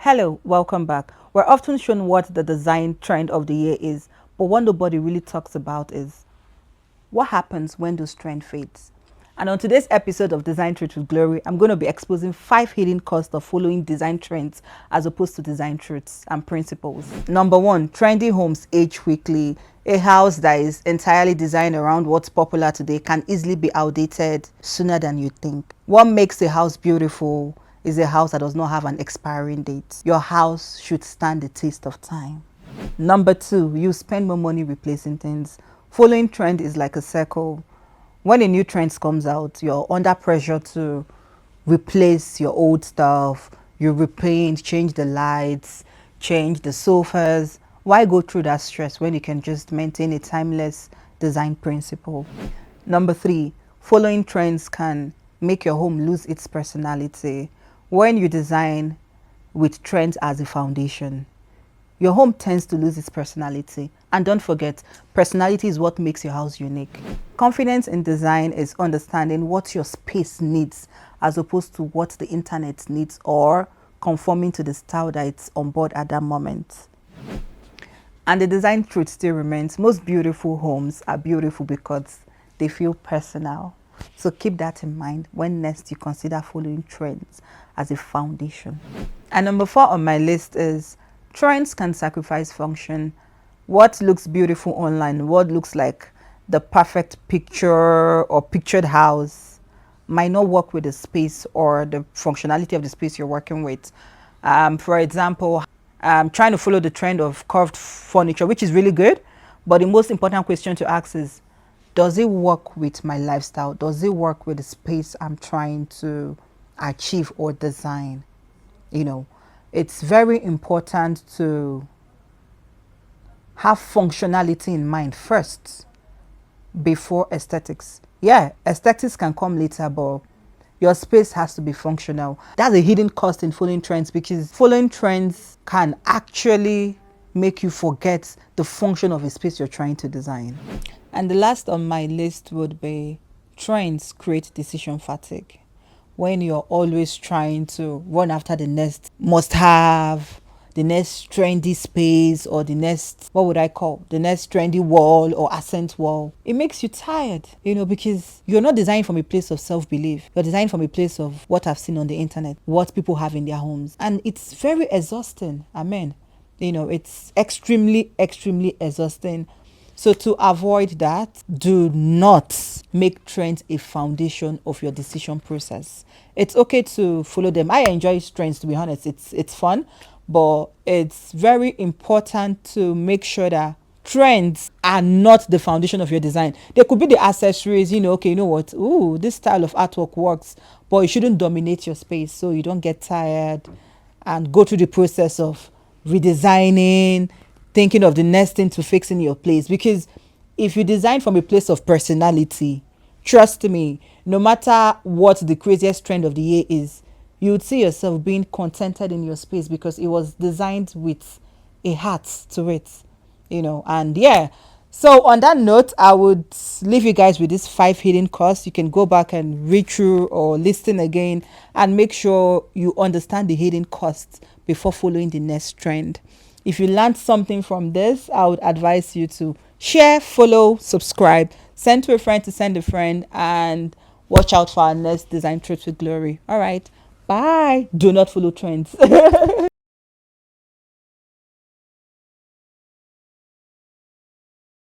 Hello, welcome back. We're often shown what the design trend of the year is, but what nobody really talks about is what happens when those trend fades. And on today's episode of Design Truth with Glory, I'm going to be exposing 5 hidden costs of following design trends as opposed to design truths and principles. Number 1, trendy homes age quickly. A house that is entirely designed around what's popular today can easily be outdated sooner than you think. What makes a house beautiful is a house that does not have an expiring date. Your house should stand the test of time. Number 2, you spend more money replacing things. Following trend is like a circle. When a new trend comes out, you're under pressure to replace your old stuff. You repaint, change the lights, change the sofas. Why go through that stress when you can just maintain a timeless design principle? Number 3, following trends can make your home lose its personality. When you design with trends as a foundation, your home tends to lose its personality. And don't forget, personality is what makes your house unique. Confidence in design is understanding what your space needs as opposed to what the internet needs or conforming to the style that it's on board at that moment. And the design truth still remains, most beautiful homes are beautiful because they feel personal. So keep that in mind when next you consider following trends as a foundation. And number 4 on my list is trends can sacrifice function. What looks beautiful online, what looks like the perfect picture or pictured house might not work with the space or the functionality of the space you're working with. For example, trying to follow the trend of curved furniture, which is really good, but the most important question to ask is, does it work with my lifestyle? Does it work with the space I'm trying to achieve or design? It's very important to have functionality in mind first before aesthetics. Yeah, aesthetics can come later, but your space has to be functional. That's a hidden cost in following trends, because following trends can actually make you forget the function of a space you're trying to design. And the last on my list would be trends create decision fatigue. When you're always trying to run after the next must have, the next trendy space, or the next, the next trendy wall or accent wall, it makes you tired, because you're not designed from a place of self-belief. You're designed from a place of what I've seen on the internet, what people have in their homes. And it's very exhausting. Amen. It's extremely, extremely exhausting. So to avoid that, do not make trends a foundation of your decision process. It's okay to follow them. I enjoy trends, to be honest. It's fun, but it's very important to make sure that trends are not the foundation of your design. They could be the accessories, okay, what? Ooh, this style of artwork works, but it shouldn't dominate your space so you don't get tired and go through the process of redesigning, thinking of the next thing to fix in your place. Because if you design from a place of personality, trust me, no matter what the craziest trend of the year is, you would see yourself being contented in your space because it was designed with a heart to it, and yeah. So on that note, I would leave you guys with these 5 hidden costs. You can go back and read through or listen again and make sure you understand the hidden costs before following the next trend. If you learned something from this, I would advise you to share, follow, subscribe, send to a friend to send a friend, and watch out for our next Design Truth with Glory. All right. Bye. Do not follow trends.